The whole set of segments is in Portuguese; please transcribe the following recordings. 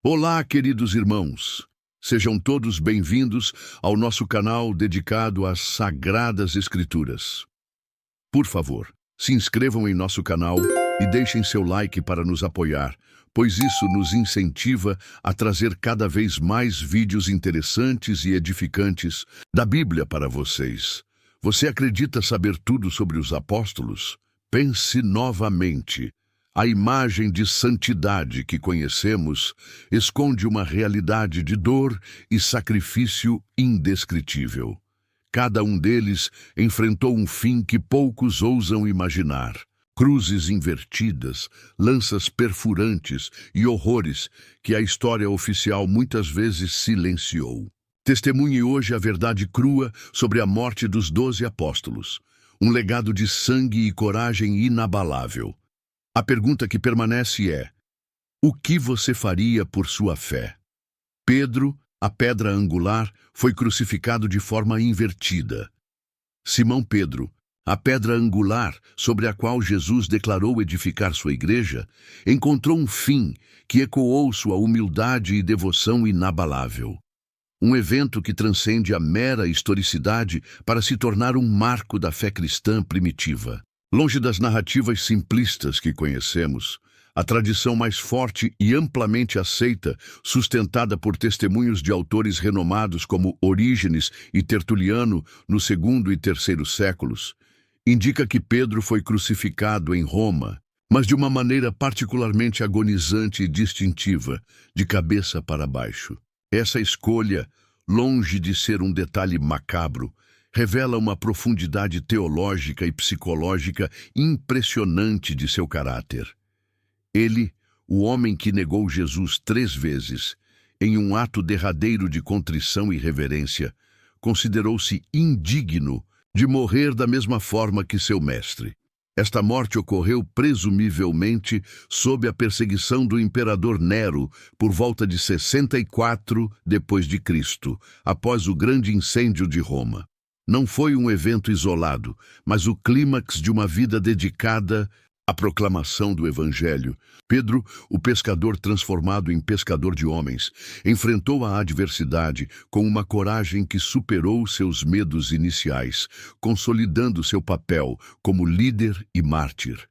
Olá, queridos irmãos. Sejam todos bem-vindos ao nosso canal dedicado às Sagradas Escrituras. Por favor, se inscrevam em nosso canal e deixem seu like para nos apoiar, pois isso nos incentiva a trazer cada vez mais vídeos interessantes e edificantes da Bíblia para vocês. Você acredita saber tudo sobre os apóstolos? Pense novamente. A imagem de santidade que conhecemos esconde uma realidade de dor e sacrifício indescritível. Cada um deles enfrentou um fim que poucos ousam imaginar. Cruzes invertidas, lanças perfurantes e horrores que a história oficial muitas vezes silenciou. Testemunhe hoje a verdade crua sobre a morte dos 12 apóstolos, um legado de sangue e coragem inabalável. A pergunta que permanece é: o que você faria por sua fé? Pedro, a pedra angular, foi crucificado de forma invertida. Simão Pedro, a pedra angular sobre a qual Jesus declarou edificar sua igreja, encontrou um fim que ecoou sua humildade e devoção inabalável. Um evento que transcende a mera historicidade para se tornar um marco da fé cristã primitiva. Longe das narrativas simplistas que conhecemos, a tradição mais forte e amplamente aceita, sustentada por testemunhos de autores renomados como Orígenes e Tertuliano no segundo e terceiro séculos, indica que Pedro foi crucificado em Roma, mas de uma maneira particularmente agonizante e distintiva, de cabeça para baixo. Essa escolha, longe de ser um detalhe macabro, revela uma profundidade teológica e psicológica impressionante de seu caráter. Ele, o homem que negou Jesus 3 vezes, em um ato derradeiro de contrição e reverência, considerou-se indigno de morrer da mesma forma que seu mestre. Esta morte ocorreu presumivelmente sob a perseguição do imperador Nero por volta de 64 d.C., após o grande incêndio de Roma. Não foi um evento isolado, mas o clímax de uma vida dedicada à proclamação do Evangelho. Pedro, o pescador transformado em pescador de homens, enfrentou a adversidade com uma coragem que superou seus medos iniciais, consolidando seu papel como líder e mártir.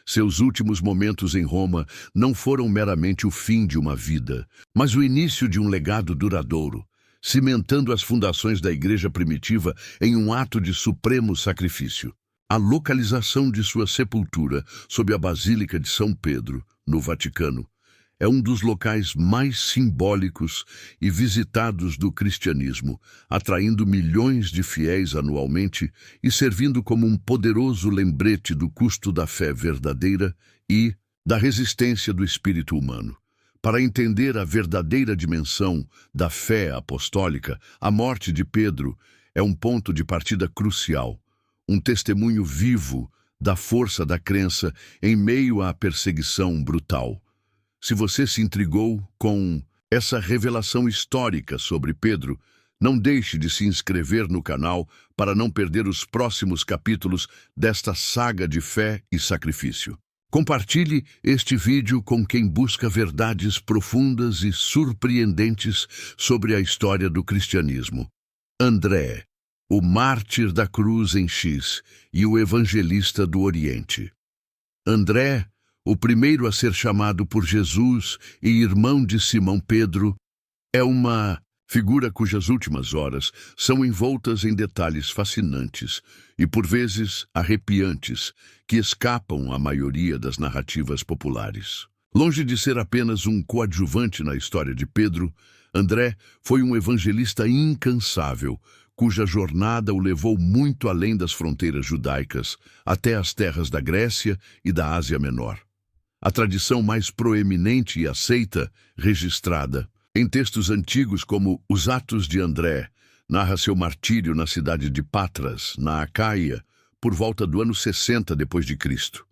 Seus últimos momentos em Roma não foram meramente o fim de uma vida, mas o início de um legado duradouro, cimentando as fundações da igreja primitiva em um ato de supremo sacrifício. A localização de sua sepultura sob a Basílica de São Pedro, no Vaticano, é um dos locais mais simbólicos e visitados do cristianismo, atraindo milhões de fiéis anualmente e servindo como um poderoso lembrete do custo da fé verdadeira e da resistência do espírito humano. Para entender a verdadeira dimensão da fé apostólica, a morte de Pedro é um ponto de partida crucial, um testemunho vivo da força da crença em meio à perseguição brutal. Se você se intrigou com essa revelação histórica sobre Pedro, não deixe de se inscrever no canal para não perder os próximos capítulos desta saga de fé e sacrifício. Compartilhe este vídeo com quem busca verdades profundas e surpreendentes sobre a história do cristianismo. André, o mártir da cruz em X e o evangelista do Oriente. André, o primeiro a ser chamado por Jesus e irmão de Simão Pedro, é uma figura cujas últimas horas são envoltas em detalhes fascinantes e, por vezes, arrepiantes, que escapam à maioria das narrativas populares. Longe de ser apenas um coadjuvante na história de Pedro, André foi um evangelista incansável, cuja jornada o levou muito além das fronteiras judaicas, até as terras da Grécia e da Ásia Menor. A tradição mais proeminente e aceita, registrada em textos antigos como os Atos de André, narra seu martírio na cidade de Patras, na Acaia, por volta do ano 60 d.C.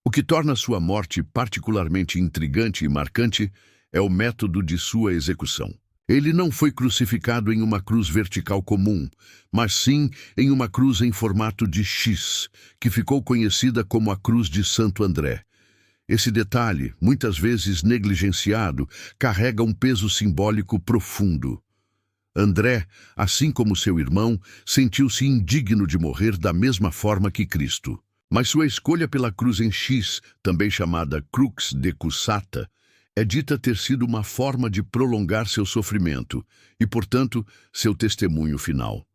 O que torna sua morte particularmente intrigante e marcante é o método de sua execução. Ele não foi crucificado em uma cruz vertical comum, mas sim em uma cruz em formato de X, que ficou conhecida como a Cruz de Santo André. Esse detalhe, muitas vezes negligenciado, carrega um peso simbólico profundo. André, assim como seu irmão, sentiu-se indigno de morrer da mesma forma que Cristo. Mas sua escolha pela cruz em X, também chamada crux decusata, é dita ter sido uma forma de prolongar seu sofrimento e, portanto, seu testemunho final.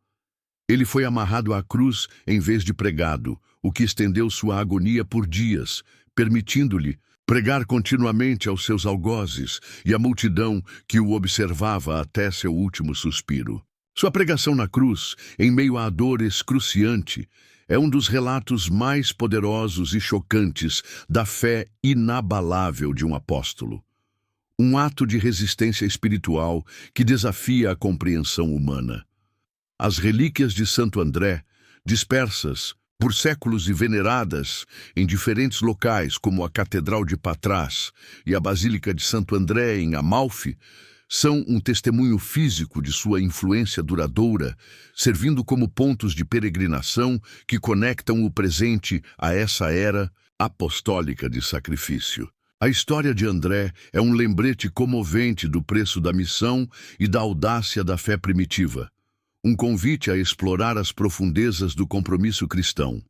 Ele foi amarrado à cruz em vez de pregado, o que estendeu sua agonia por dias, permitindo-lhe pregar continuamente aos seus algozes e à multidão que o observava até seu último suspiro. Sua pregação na cruz, em meio à dor excruciante, é um dos relatos mais poderosos e chocantes da fé inabalável de um apóstolo. Um ato de resistência espiritual que desafia a compreensão humana. As relíquias de Santo André, dispersas por séculos e veneradas em diferentes locais, como a Catedral de Patras e a Basílica de Santo André em Amalfi, são um testemunho físico de sua influência duradoura, servindo como pontos de peregrinação que conectam o presente a essa era apostólica de sacrifício. A história de André é um lembrete comovente do preço da missão e da audácia da fé primitiva. Um convite a explorar as profundezas do compromisso cristão.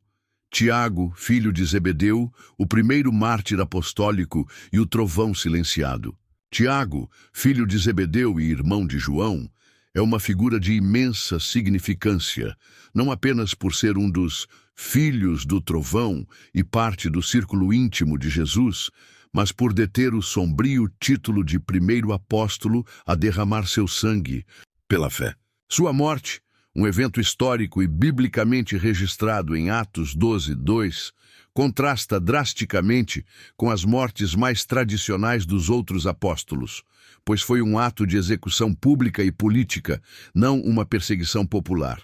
Tiago, filho de Zebedeu, o primeiro mártir apostólico e o trovão silenciado. Tiago, filho de Zebedeu e irmão de João, é uma figura de imensa significância, não apenas por ser um dos filhos do trovão e parte do círculo íntimo de Jesus, mas por deter o sombrio título de primeiro apóstolo a derramar seu sangue pela fé. Sua morte, um evento histórico e biblicamente registrado em Atos 12:2, contrasta drasticamente com as mortes mais tradicionais dos outros apóstolos, pois foi um ato de execução pública e política, não uma perseguição popular.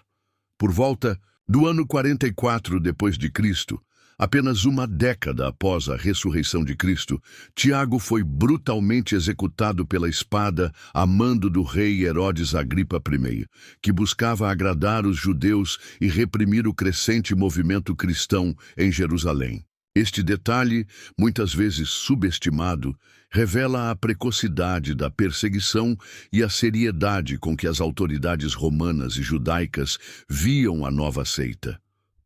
Por volta do ano 44 depois de Cristo, apenas uma década após a ressurreição de Cristo, Tiago foi brutalmente executado pela espada a mando do rei Herodes Agripa I, que buscava agradar os judeus e reprimir o crescente movimento cristão em Jerusalém. Este detalhe, muitas vezes subestimado, revela a precocidade da perseguição e a seriedade com que as autoridades romanas e judaicas viam a nova seita.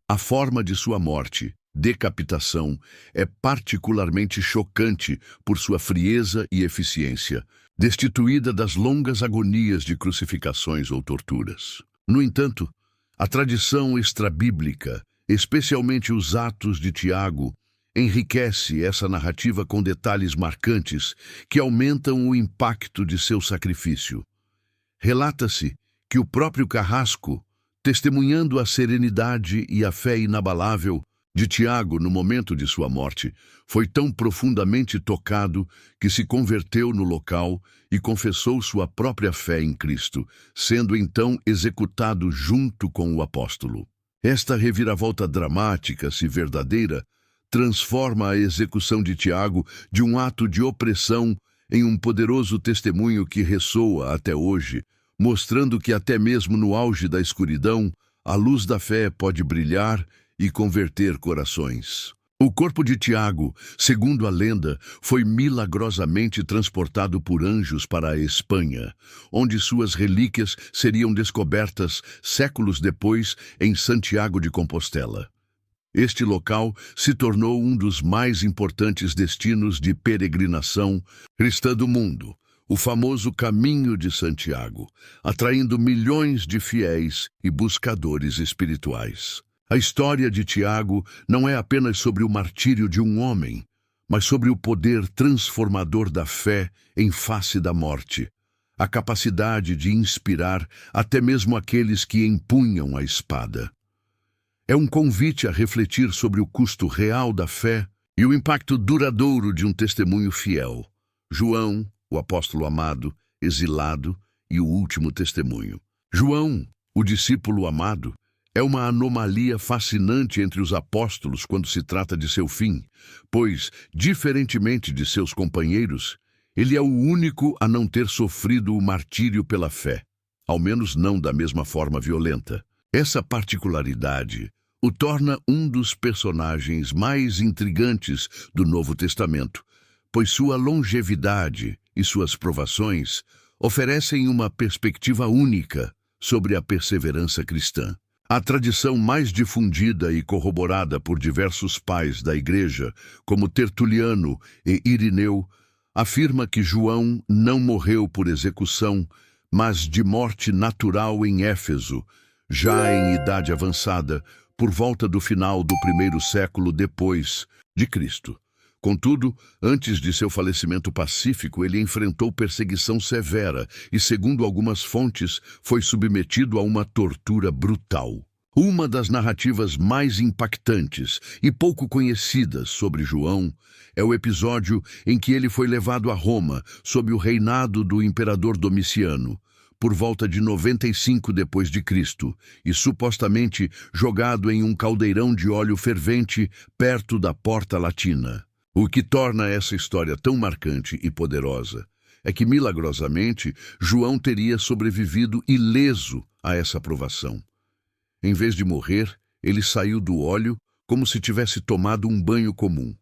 A forma de sua morte, decapitação, é particularmente chocante por sua frieza e eficiência, destituída das longas agonias de crucificações ou torturas. No entanto, a tradição extrabíblica, especialmente os Atos de Tiago, enriquece essa narrativa com detalhes marcantes que aumentam o impacto de seu sacrifício. Relata-se que o próprio carrasco, testemunhando a serenidade e a fé inabalável de Tiago no momento de sua morte, foi tão profundamente tocado que se converteu no local e confessou sua própria fé em Cristo, sendo então executado junto com o apóstolo. Esta reviravolta dramática, se verdadeira, transforma a execução de Tiago de um ato de opressão em um poderoso testemunho que ressoa até hoje, mostrando que até mesmo no auge da escuridão, a luz da fé pode brilhar e converter corações. O corpo de Tiago, segundo a lenda, foi milagrosamente transportado por anjos para a Espanha, onde suas relíquias seriam descobertas séculos depois em Santiago de Compostela. Este local se tornou um dos mais importantes destinos de peregrinação cristã do mundo, o famoso Caminho de Santiago, atraindo milhões de fiéis e buscadores espirituais. A história de Tiago não é apenas sobre o martírio de um homem, mas sobre o poder transformador da fé em face da morte, a capacidade de inspirar até mesmo aqueles que empunham a espada. É um convite a refletir sobre o custo real da fé e o impacto duradouro de um testemunho fiel. João, o apóstolo amado, exilado e o último testemunho. João, o discípulo amado, é uma anomalia fascinante entre os apóstolos quando se trata de seu fim, pois, diferentemente de seus companheiros, ele é o único a não ter sofrido o martírio pela fé, ao menos não da mesma forma violenta. Essa particularidade o torna um dos personagens mais intrigantes do Novo Testamento, pois sua longevidade e suas provações oferecem uma perspectiva única sobre a perseverança cristã. A tradição mais difundida e corroborada por diversos pais da Igreja, como Tertuliano e Irineu, afirma que João não morreu por execução, mas de morte natural em Éfeso, já em idade avançada, por volta do final do primeiro século depois de Cristo. Contudo, antes de seu falecimento pacífico, ele enfrentou perseguição severa e, segundo algumas fontes, foi submetido a uma tortura brutal. Uma das narrativas mais impactantes e pouco conhecidas sobre João é o episódio em que ele foi levado a Roma sob o reinado do imperador Domiciano, por volta de 95 depois de Cristo, e supostamente jogado em um caldeirão de óleo fervente perto da Porta Latina. O que torna essa história tão marcante e poderosa é que, milagrosamente, João teria sobrevivido ileso a essa provação. Em vez de morrer, ele saiu do óleo como se tivesse tomado um banho comum,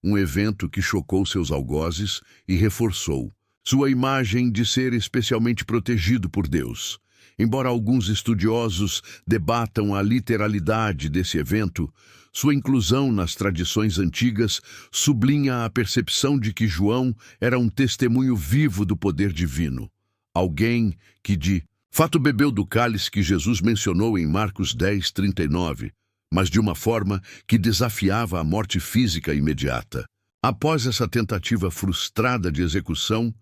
um evento que chocou seus algozes e reforçou sua imagem de ser especialmente protegido por Deus. Embora alguns estudiosos debatam a literalidade desse evento, sua inclusão nas tradições antigas sublinha a percepção de que João era um testemunho vivo do poder divino. Alguém que, de fato, bebeu do cálice que Jesus mencionou em Marcos 10:39, mas de uma forma que desafiava a morte física imediata. Após essa tentativa frustrada de execução,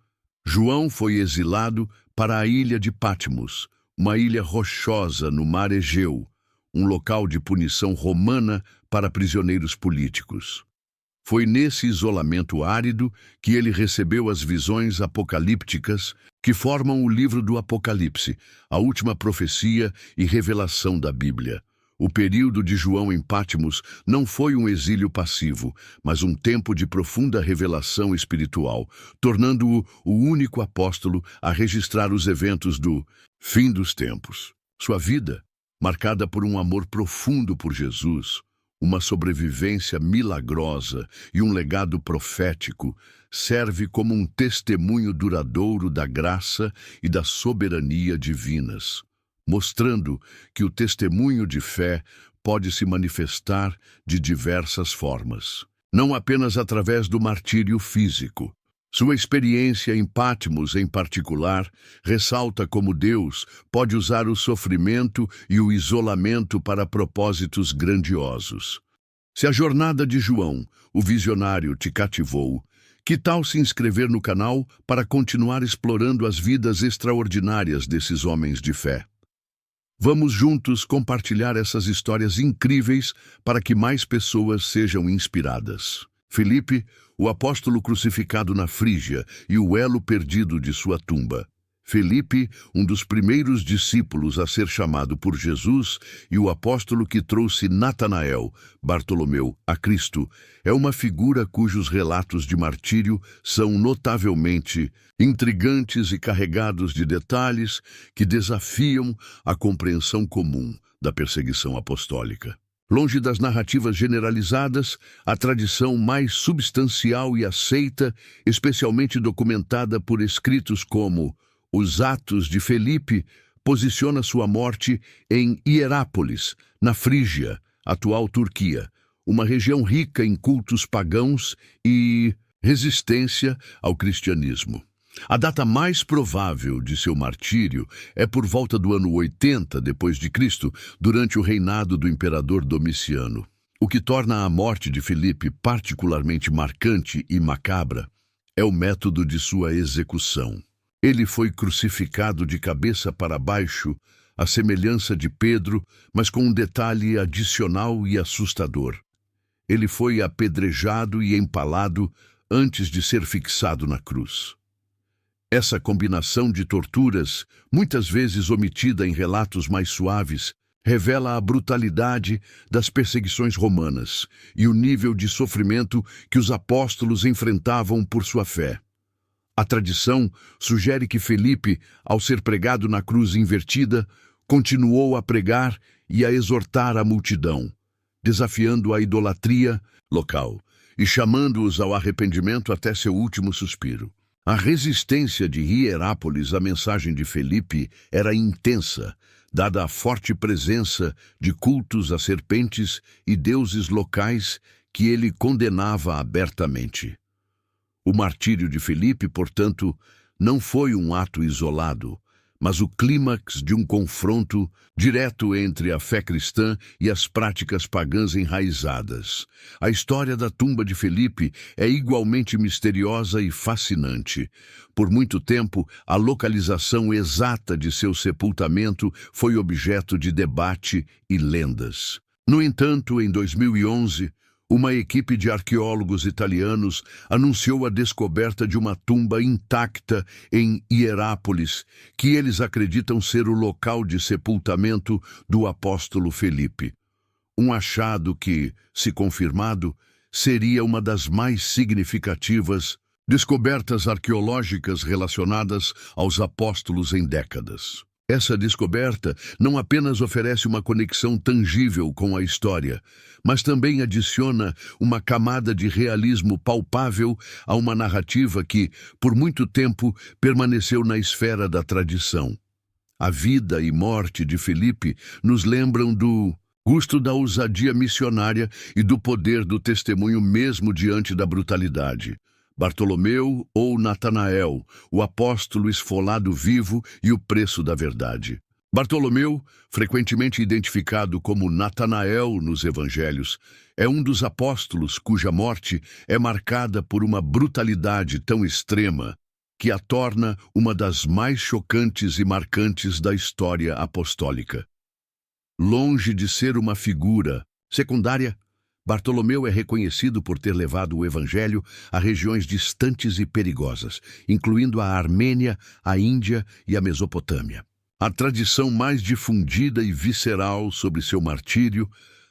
João foi exilado para a ilha de Patmos, uma ilha rochosa no mar Egeu, um local de punição romana para prisioneiros políticos. Foi nesse isolamento árido que ele recebeu as visões apocalípticas que formam o livro do Apocalipse, a última profecia e revelação da Bíblia. O período de João em Patmos não foi um exílio passivo, mas um tempo de profunda revelação espiritual, tornando-o o único apóstolo a registrar os eventos do fim dos tempos. Sua vida, marcada por um amor profundo por Jesus, uma sobrevivência milagrosa e um legado profético, serve como um testemunho duradouro da graça e da soberania divinas, mostrando que o testemunho de fé pode se manifestar de diversas formas, não apenas através do martírio físico. Sua experiência em Patmos, em particular, ressalta como Deus pode usar o sofrimento e o isolamento para propósitos grandiosos. Se a jornada de João, o visionário, te cativou, que tal se inscrever no canal para continuar explorando as vidas extraordinárias desses homens de fé? Vamos juntos compartilhar essas histórias incríveis para que mais pessoas sejam inspiradas. Filipe, o apóstolo crucificado na Frígia e o elo perdido de sua tumba. Filipe, um dos primeiros discípulos a ser chamado por Jesus e o apóstolo que trouxe Natanael, Bartolomeu, a Cristo, é uma figura cujos relatos de martírio são notavelmente intrigantes e carregados de detalhes que desafiam a compreensão comum da perseguição apostólica. Longe das narrativas generalizadas, a tradição mais substancial e aceita, especialmente documentada por escritos como Os Atos de Filipe, posiciona sua morte em Hierápolis, na Frígia, atual Turquia, uma região rica em cultos pagãos e resistência ao cristianismo. A data mais provável de seu martírio é por volta do ano 80 depois de Cristo, durante o reinado do imperador Domiciano. O que torna a morte de Filipe particularmente marcante e macabra é o método de sua execução. Ele foi crucificado de cabeça para baixo, à semelhança de Pedro, mas com um detalhe adicional e assustador. Ele foi apedrejado e empalado antes de ser fixado na cruz. Essa combinação de torturas, muitas vezes omitida em relatos mais suaves, revela a brutalidade das perseguições romanas e o nível de sofrimento que os apóstolos enfrentavam por sua fé. A tradição sugere que Filipe, ao ser pregado na cruz invertida, continuou a pregar e a exortar a multidão, desafiando a idolatria local e chamando-os ao arrependimento até seu último suspiro. A resistência de Hierápolis à mensagem de Felipe era intensa, dada a forte presença de cultos a serpentes e deuses locais que ele condenava abertamente. O martírio de Felipe, portanto, não foi um ato isolado, mas o clímax de um confronto direto entre a fé cristã e as práticas pagãs enraizadas. A história da tumba de Felipe é igualmente misteriosa e fascinante. Por muito tempo, a localização exata de seu sepultamento foi objeto de debate e lendas. No entanto, em 2011, uma equipe de arqueólogos italianos anunciou a descoberta de uma tumba intacta em Hierápolis, que eles acreditam ser o local de sepultamento do apóstolo Felipe. Um achado que, se confirmado, seria uma das mais significativas descobertas arqueológicas relacionadas aos apóstolos em décadas. Essa descoberta não apenas oferece uma conexão tangível com a história, mas também adiciona uma camada de realismo palpável a uma narrativa que, por muito tempo, permaneceu na esfera da tradição. A vida e morte de Felipe nos lembram do custo da ousadia missionária e do poder do testemunho mesmo diante da brutalidade. Bartolomeu ou Natanael, o apóstolo esfolado vivo e o preço da verdade. Bartolomeu, frequentemente identificado como Natanael nos evangelhos, é um dos apóstolos cuja morte é marcada por uma brutalidade tão extrema que a torna uma das mais chocantes e marcantes da história apostólica. Longe de ser uma figura secundária, Bartolomeu é reconhecido por ter levado o evangelho a regiões distantes e perigosas, incluindo a Armênia, a Índia e a Mesopotâmia. A tradição mais difundida e visceral sobre seu martírio,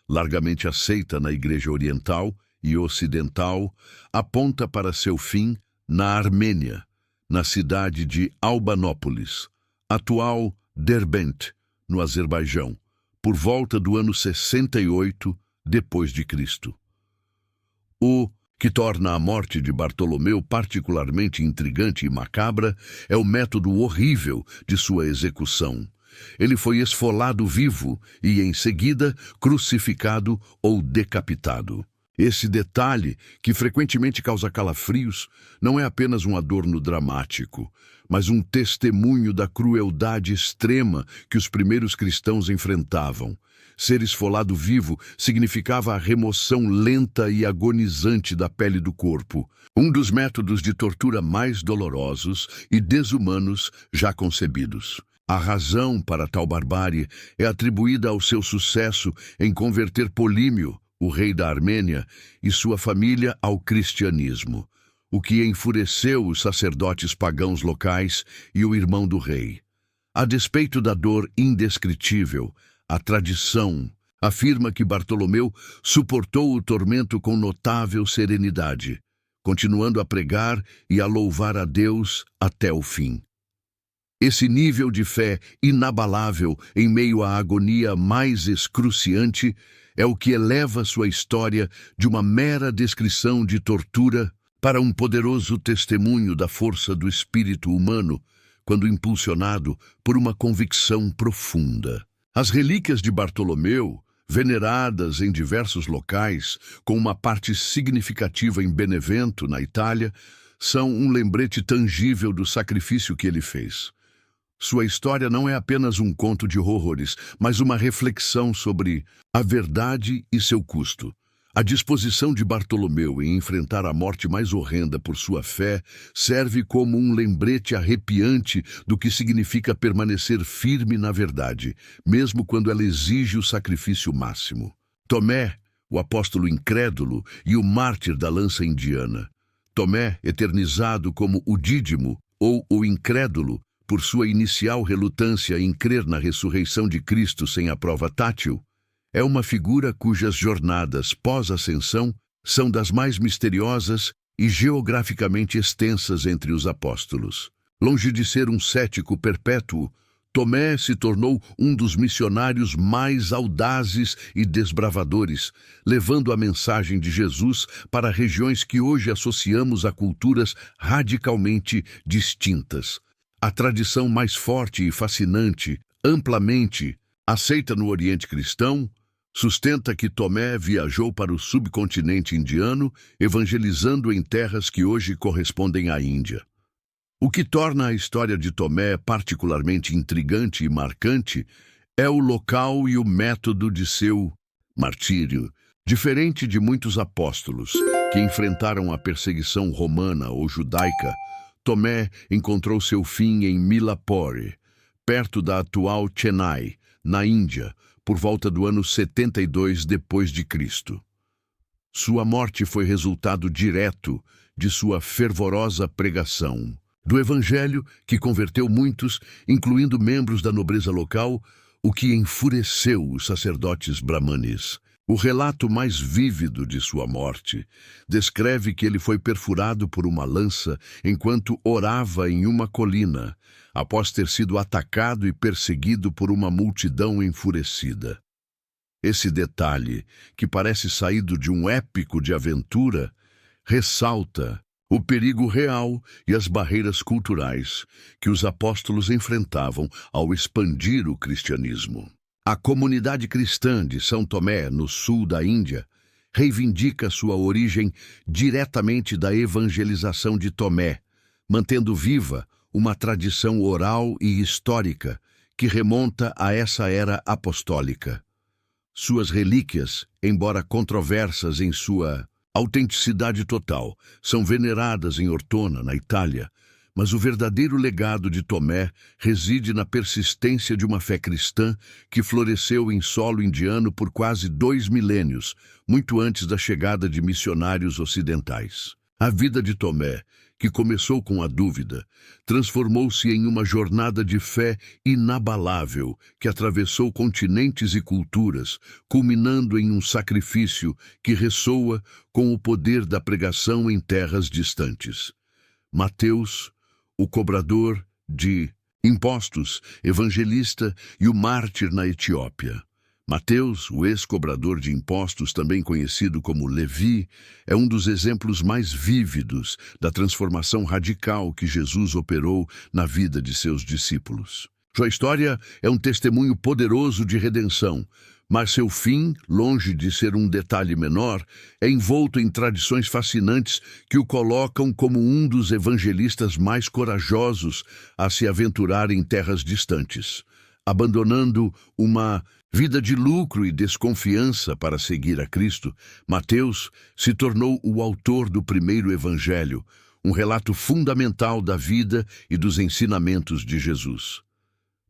largamente aceita na Igreja Oriental e Ocidental, aponta para seu fim na Armênia, na cidade de Albanópolis, atual Derbent, no Azerbaijão, por volta do ano 68 depois de Cristo. O que torna a morte de Bartolomeu particularmente intrigante e macabra é o método horrível de sua execução. Ele foi esfolado vivo e, em seguida, crucificado ou decapitado. Esse detalhe, que frequentemente causa calafrios, não é apenas um adorno dramático, mas um testemunho da crueldade extrema que os primeiros cristãos enfrentavam. Ser esfolado vivo significava a remoção lenta e agonizante da pele do corpo, um dos métodos de tortura mais dolorosos e desumanos já concebidos. A razão para tal barbárie é atribuída ao seu sucesso em converter Polímio, o rei da Armênia, e sua família ao cristianismo, o que enfureceu os sacerdotes pagãos locais e o irmão do rei. A despeito da dor indescritível, a tradição afirma que Bartolomeu suportou o tormento com notável serenidade, continuando a pregar e a louvar a Deus até o fim. Esse nível de fé inabalável em meio à agonia mais excruciante é o que eleva sua história de uma mera descrição de tortura para um poderoso testemunho da força do espírito humano, quando impulsionado por uma convicção profunda. As relíquias de Bartolomeu, veneradas em diversos locais, com uma parte significativa em Benevento, na Itália, são um lembrete tangível do sacrifício que ele fez. Sua história não é apenas um conto de horrores, mas uma reflexão sobre a verdade e seu custo. A disposição de Bartolomeu em enfrentar a morte mais horrenda por sua fé serve como um lembrete arrepiante do que significa permanecer firme na verdade, mesmo quando ela exige o sacrifício máximo. Tomé, o apóstolo incrédulo e o mártir da lança indiana. Tomé, eternizado como o Dídimo, ou o incrédulo, por sua inicial relutância em crer na ressurreição de Cristo sem a prova tátil, é uma figura cujas jornadas pós-ascensão são das mais misteriosas e geograficamente extensas entre os apóstolos. Longe de ser um cético perpétuo, Tomé se tornou um dos missionários mais audazes e desbravadores, levando a mensagem de Jesus para regiões que hoje associamos a culturas radicalmente distintas. A tradição mais forte e fascinante, amplamente aceita no Oriente Cristão, sustenta que Tomé viajou para o subcontinente indiano, evangelizando em terras que hoje correspondem à Índia. O que torna a história de Tomé particularmente intrigante e marcante é o local e o método de seu martírio. Diferente de muitos apóstolos que enfrentaram a perseguição romana ou judaica, Tomé encontrou seu fim em Milapore, perto da atual Chennai, na Índia, por volta do ano 72 depois de Cristo. Sua morte foi resultado direto de sua fervorosa pregação do Evangelho, que converteu muitos, incluindo membros da nobreza local, o que enfureceu os sacerdotes brahmanes. O relato mais vívido de sua morte descreve que ele foi perfurado por uma lança enquanto orava em uma colina, após ter sido atacado e perseguido por uma multidão enfurecida. Esse detalhe, que parece saído de um épico de aventura, ressalta o perigo real e as barreiras culturais que os apóstolos enfrentavam ao expandir o cristianismo. A comunidade cristã de São Tomé, no sul da Índia, reivindica sua origem diretamente da evangelização de Tomé, mantendo viva uma tradição oral e histórica que remonta a essa era apostólica. Suas relíquias, embora controversas em sua autenticidade total, são veneradas em Ortona, na Itália, mas o verdadeiro legado de Tomé reside na persistência de uma fé cristã que floresceu em solo indiano por quase 2 milênios, muito antes da chegada de missionários ocidentais. A vida de Tomé, que começou com a dúvida, transformou-se em uma jornada de fé inabalável que atravessou continentes e culturas, culminando em um sacrifício que ressoa com o poder da pregação em terras distantes. Mateus, o cobrador de impostos, evangelista e o mártir na Etiópia. Mateus, o ex-cobrador de impostos, também conhecido como Levi, é um dos exemplos mais vívidos da transformação radical que Jesus operou na vida de seus discípulos. Sua história é um testemunho poderoso de redenção, mas seu fim, longe de ser um detalhe menor, é envolto em tradições fascinantes que o colocam como um dos evangelistas mais corajosos a se aventurar em terras distantes, abandonando uma vida de lucro e desconfiança para seguir a Cristo. Mateus se tornou o autor do primeiro evangelho, um relato fundamental da vida e dos ensinamentos de Jesus.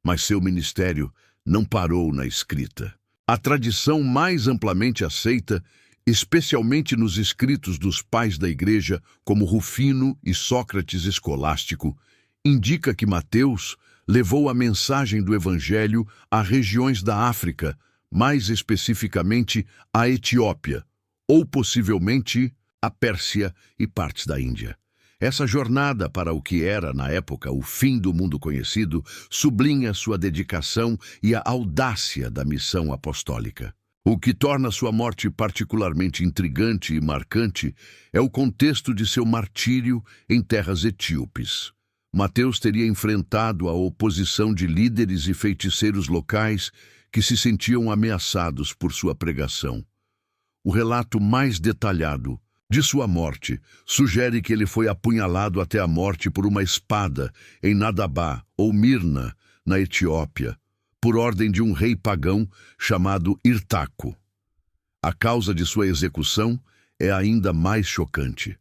Mas seu ministério não parou na escrita. A tradição mais amplamente aceita, especialmente nos escritos dos pais da Igreja, como Rufino e Sócrates Escolástico, indica que Mateus levou a mensagem do Evangelho a regiões da África, mais especificamente a Etiópia, ou possivelmente a Pérsia e partes da Índia. Essa jornada para o que era, na época, o fim do mundo conhecido, sublinha sua dedicação e a audácia da missão apostólica. O que torna sua morte particularmente intrigante e marcante é o contexto de seu martírio em terras etíopes. Mateus teria enfrentado a oposição de líderes e feiticeiros locais que se sentiam ameaçados por sua pregação. O relato mais detalhado de sua morte sugere que ele foi apunhalado até a morte por uma espada em Nadabá ou Mirna, na Etiópia, por ordem de um rei pagão chamado Irtaco. A causa de sua execução é ainda mais chocante.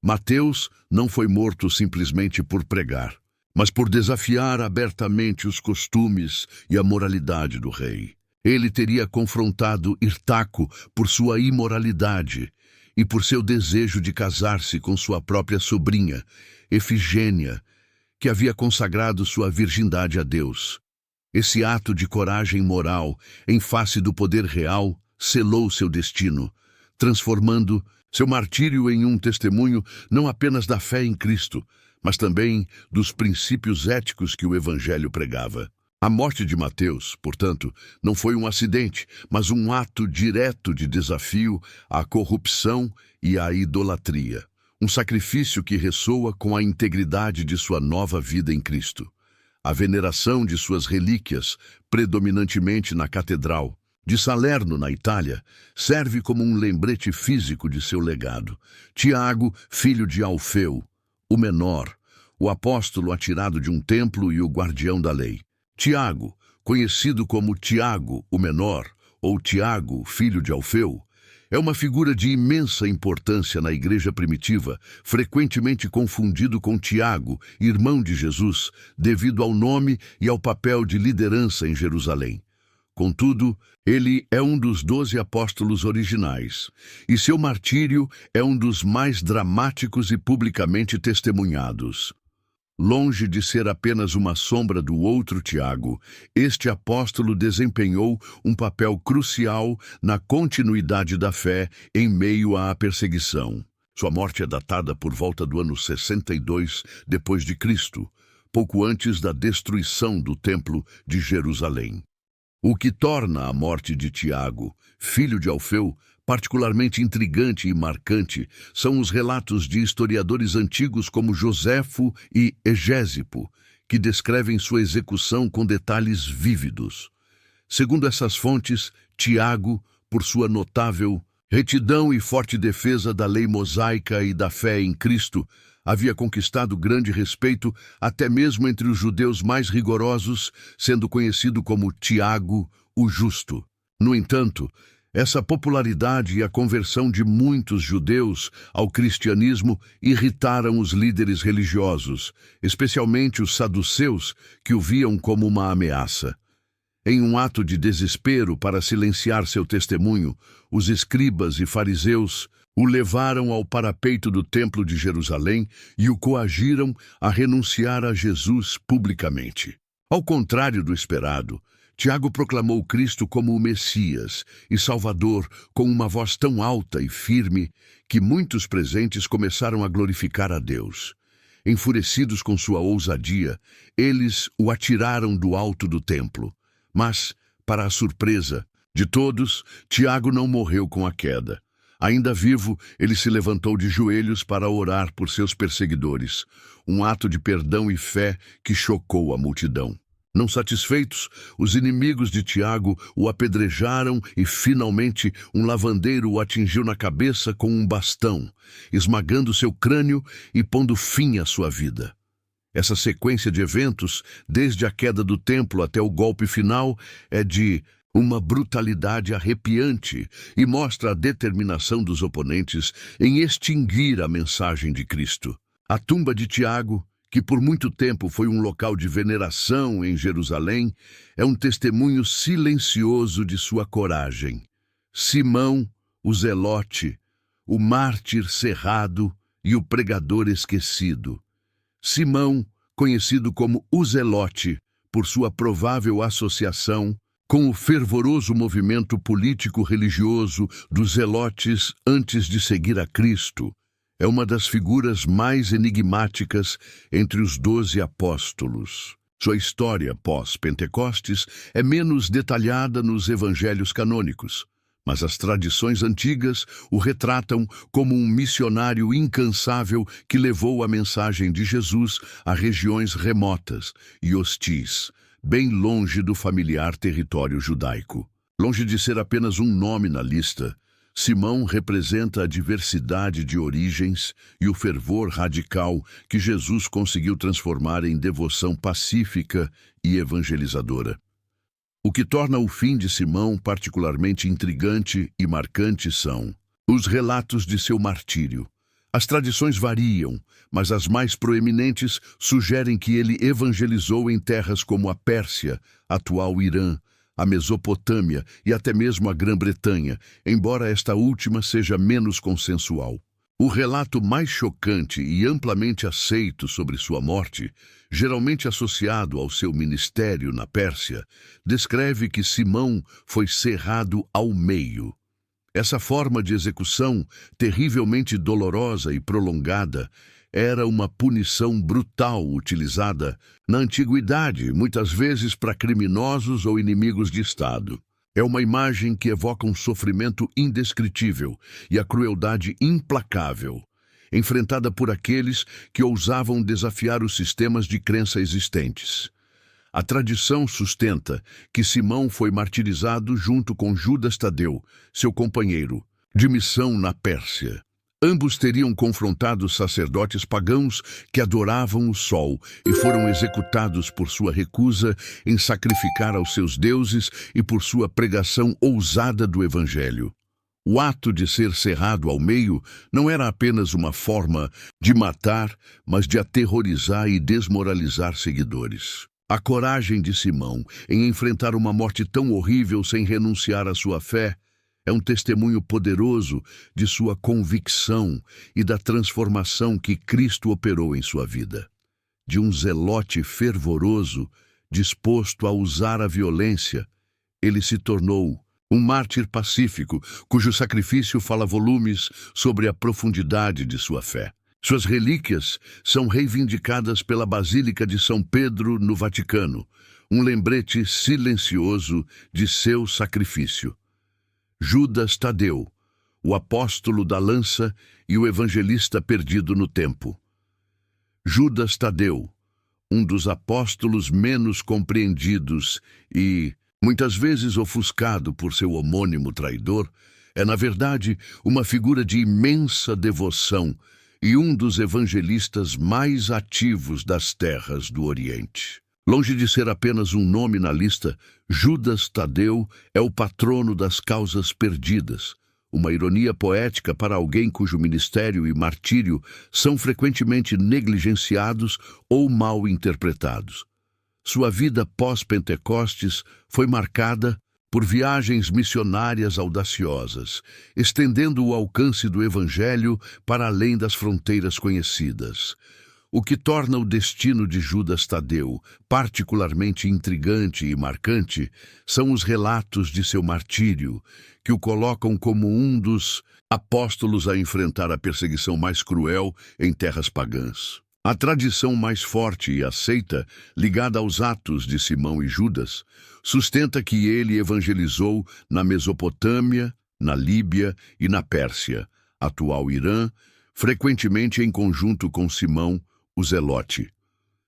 Mateus não foi morto simplesmente por pregar, mas por desafiar abertamente os costumes e a moralidade do rei. Ele teria confrontado Irtaco por sua imoralidade e por seu desejo de casar-se com sua própria sobrinha, Efigênia, que havia consagrado sua virgindade a Deus. Esse ato de coragem moral, em face do poder real, selou seu destino, transformando seu martírio em um testemunho não apenas da fé em Cristo, mas também dos princípios éticos que o Evangelho pregava. A morte de Mateus, portanto, não foi um acidente, mas um ato direto de desafio à corrupção e à idolatria. Um sacrifício que ressoa com a integridade de sua nova vida em Cristo. A veneração de suas relíquias, predominantemente na Catedral de Salerno, na Itália, serve como um lembrete físico de seu legado. Tiago, filho de Alfeu, o menor, o apóstolo atirado de um templo e o guardião da lei. Tiago, conhecido como Tiago, o menor, ou Tiago, filho de Alfeu, é uma figura de imensa importância na igreja primitiva, frequentemente confundido com Tiago, irmão de Jesus, devido ao nome e ao papel de liderança em Jerusalém. Contudo, ele é um dos 12 apóstolos originais, e seu martírio é um dos mais dramáticos e publicamente testemunhados. Longe de ser apenas uma sombra do outro Tiago, este apóstolo desempenhou um papel crucial na continuidade da fé em meio à perseguição. Sua morte é datada por volta do ano 62 depois de Cristo, pouco antes da destruição do Templo de Jerusalém. O que torna a morte de Tiago, filho de Alfeu, particularmente intrigante e marcante são os relatos de historiadores antigos como Joséfo e Egésipo, que descrevem sua execução com detalhes vívidos. Segundo essas fontes, Tiago, por sua notável retidão e forte defesa da lei mosaica e da fé em Cristo, havia conquistado grande respeito até mesmo entre os judeus mais rigorosos, sendo conhecido como Tiago, o Justo. No entanto, essa popularidade e a conversão de muitos judeus ao cristianismo irritaram os líderes religiosos, especialmente os saduceus, que o viam como uma ameaça. Em um ato de desespero para silenciar seu testemunho, os escribas e fariseus o levaram ao parapeito do Templo de Jerusalém e o coagiram a renunciar a Jesus publicamente. Ao contrário do esperado, Tiago proclamou Cristo como o Messias e Salvador com uma voz tão alta e firme que muitos presentes começaram a glorificar a Deus. Enfurecidos com sua ousadia, eles o atiraram do alto do templo. Mas, para a surpresa de todos, Tiago não morreu com a queda. Ainda vivo, ele se levantou de joelhos para orar por seus perseguidores, um ato de perdão e fé que chocou a multidão. Não satisfeitos, os inimigos de Tiago o apedrejaram e, finalmente, um lavandeiro o atingiu na cabeça com um bastão, esmagando seu crânio e pondo fim à sua vida. Essa sequência de eventos, desde a queda do templo até o golpe final, é de uma brutalidade arrepiante e mostra a determinação dos oponentes em extinguir a mensagem de Cristo. A tumba de Tiago, que por muito tempo foi um local de veneração em Jerusalém, é um testemunho silencioso de sua coragem. Simão, o Zelote, o mártir cerrado e o pregador esquecido. Simão, conhecido como o Zelote, por sua provável associação com o fervoroso movimento político-religioso dos Zelotes antes de seguir a Cristo, é uma das figuras mais enigmáticas entre os 12 apóstolos. Sua história pós-Pentecostes é menos detalhada nos evangelhos canônicos, mas as tradições antigas o retratam como um missionário incansável que levou a mensagem de Jesus a regiões remotas e hostis, bem longe do familiar território judaico. Longe de ser apenas um nome na lista, Simão representa a diversidade de origens e o fervor radical que Jesus conseguiu transformar em devoção pacífica e evangelizadora. O que torna o fim de Simão particularmente intrigante e marcante são os relatos de seu martírio. As tradições variam, mas as mais proeminentes sugerem que ele evangelizou em terras como a Pérsia, atual Irã, a Mesopotâmia e até mesmo a Grã-Bretanha, embora esta última seja menos consensual. O relato mais chocante e amplamente aceito sobre sua morte, geralmente associado ao seu ministério na Pérsia, descreve que Simão foi cerrado ao meio. Essa forma de execução, terrivelmente dolorosa e prolongada, era uma punição brutal utilizada na antiguidade, muitas vezes para criminosos ou inimigos de Estado. É uma imagem que evoca um sofrimento indescritível e a crueldade implacável, enfrentada por aqueles que ousavam desafiar os sistemas de crença existentes. A tradição sustenta que Simão foi martirizado junto com Judas Tadeu, seu companheiro, de missão na Pérsia. Ambos teriam confrontado sacerdotes pagãos que adoravam o sol e foram executados por sua recusa em sacrificar aos seus deuses e por sua pregação ousada do Evangelho. O ato de ser cerrado ao meio não era apenas uma forma de matar, mas de aterrorizar e desmoralizar seguidores. A coragem de Simão em enfrentar uma morte tão horrível sem renunciar à sua fé é um testemunho poderoso de sua convicção e da transformação que Cristo operou em sua vida. De um zelote fervoroso, disposto a usar a violência, ele se tornou um mártir pacífico, cujo sacrifício fala volumes sobre a profundidade de sua fé. Suas relíquias são reivindicadas pela Basílica de São Pedro, no Vaticano, um lembrete silencioso de seu sacrifício. Judas Tadeu, o apóstolo da lança e o evangelista perdido no tempo. Judas Tadeu, um dos apóstolos menos compreendidos e, muitas vezes ofuscado por seu homônimo traidor, é, na verdade, uma figura de imensa devoção e um dos evangelistas mais ativos das terras do Oriente. Longe de ser apenas um nome na lista, Judas Tadeu é o patrono das causas perdidas, uma ironia poética para alguém cujo ministério e martírio são frequentemente negligenciados ou mal interpretados. Sua vida pós-Pentecostes foi marcada por viagens missionárias audaciosas, estendendo o alcance do Evangelho para além das fronteiras conhecidas. O que torna o destino de Judas Tadeu particularmente intrigante e marcante são os relatos de seu martírio, que o colocam como um dos apóstolos a enfrentar a perseguição mais cruel em terras pagãs. A tradição mais forte e aceita, ligada aos atos de Simão e Judas, sustenta que ele evangelizou na Mesopotâmia, na Líbia e na Pérsia, atual Irã, frequentemente em conjunto com Simão, o Zelote.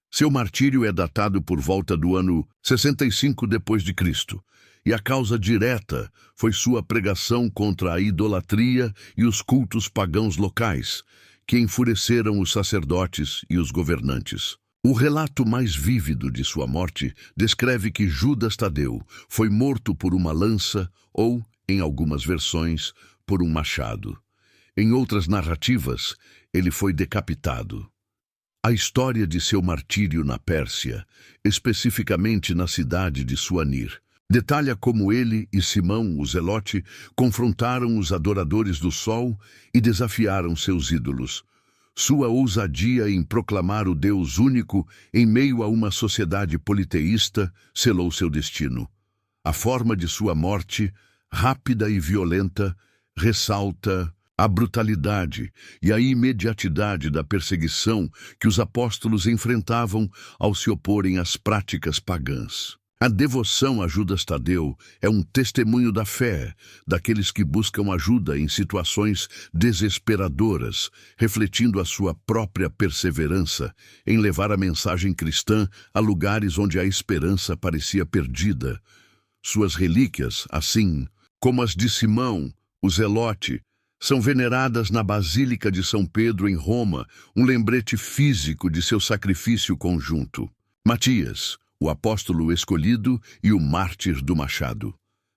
Seu martírio é datado por volta do ano 65 d.C., e a causa direta foi sua pregação contra a idolatria e os cultos pagãos locais, que enfureceram os sacerdotes e os governantes. O relato mais vívido de sua morte descreve que Judas Tadeu foi morto por uma lança ou, em algumas versões, por um machado. Em outras narrativas, ele foi decapitado. A história de seu martírio na Pérsia, especificamente na cidade de Suanir, detalha como ele e Simão, o Zelote, confrontaram os adoradores do sol e desafiaram seus ídolos. Sua ousadia em proclamar o Deus único em meio a uma sociedade politeísta selou seu destino. A forma de sua morte, rápida e violenta, ressalta a brutalidade e a imediatidade da perseguição que os apóstolos enfrentavam ao se oporem às práticas pagãs. A devoção a Judas Tadeu é um testemunho da fé daqueles que buscam ajuda em situações desesperadoras, refletindo a sua própria perseverança em levar a mensagem cristã a lugares onde a esperança parecia perdida. Suas relíquias, assim como as de Simão, o Zelote, são veneradas na Basílica de São Pedro, em Roma, um lembrete físico de seu sacrifício conjunto. Matias, o apóstolo escolhido e o mártir do machado.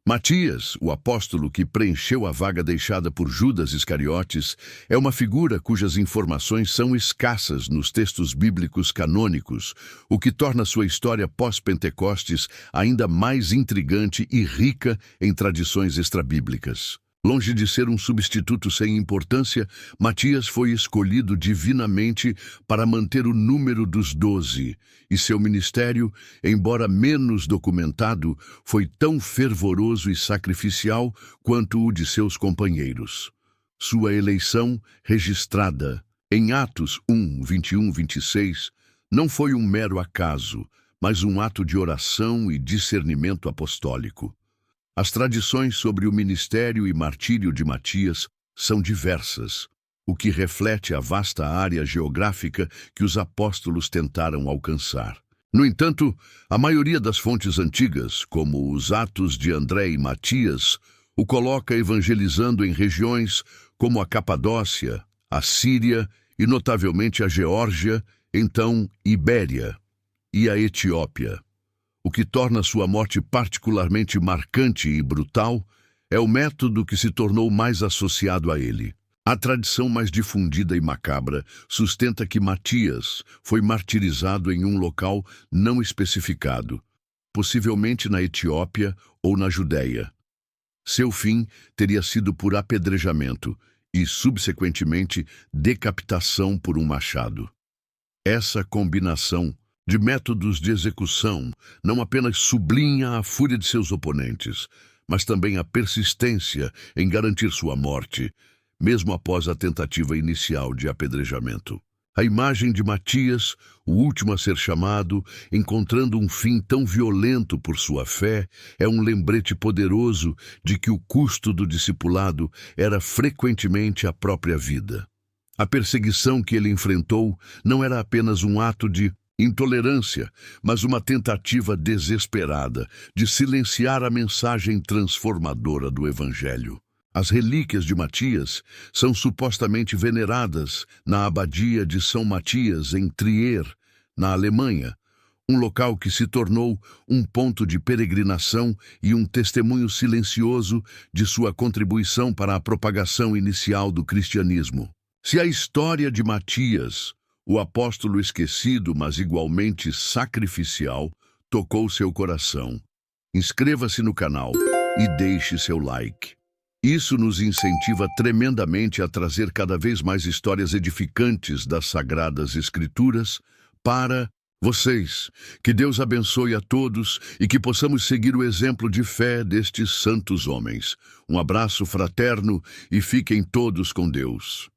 Matias, o apóstolo que preencheu a vaga deixada por Judas Iscariotes, é uma figura cujas informações são escassas nos textos bíblicos canônicos, o que torna sua história pós-Pentecostes ainda mais intrigante e rica em tradições extrabíblicas. Longe de ser um substituto sem importância, Matias foi escolhido divinamente para manter o número dos 12, e seu ministério, embora menos documentado, foi tão fervoroso e sacrificial quanto o de seus companheiros. Sua eleição, registrada Em Atos 1, 21, 26, não foi um mero acaso, mas um ato de oração e discernimento apostólico. As tradições sobre o ministério e martírio de Matias são diversas, o que reflete a vasta área geográfica que os apóstolos tentaram alcançar. No entanto, a maioria das fontes antigas, como os Atos de André e Matias, o coloca evangelizando em regiões como a Capadócia, a Síria e, notavelmente, a Geórgia, então Ibéria, e a Etiópia. O que torna sua morte particularmente marcante e brutal é o método que se tornou mais associado a ele. A tradição mais difundida e macabra sustenta que Matias foi martirizado em um local não especificado, possivelmente na Etiópia ou na Judéia. Seu fim teria sido por apedrejamento e, subsequentemente, decapitação por um machado. Essa combinação de métodos de execução não apenas sublinha a fúria de seus oponentes, mas também a persistência em garantir sua morte, mesmo após a tentativa inicial de apedrejamento. A imagem de Matias, o último a ser chamado, encontrando um fim tão violento por sua fé, é um lembrete poderoso de que o custo do discipulado era frequentemente a própria vida. A perseguição que ele enfrentou não era apenas um ato de intolerância, mas uma tentativa desesperada de silenciar a mensagem transformadora do Evangelho. As relíquias de Matias são supostamente veneradas na abadia de São Matias, em Trier, na Alemanha, um local que se tornou um ponto de peregrinação e um testemunho silencioso de sua contribuição para a propagação inicial do cristianismo. Se a história de Matias, o apóstolo esquecido, mas igualmente sacrificial, tocou seu coração, inscreva-se no canal e deixe seu like. Isso nos incentiva tremendamente a trazer cada vez mais histórias edificantes das Sagradas Escrituras para vocês. Que Deus abençoe a todos e que possamos seguir o exemplo de fé destes santos homens. Um abraço fraterno e fiquem todos com Deus.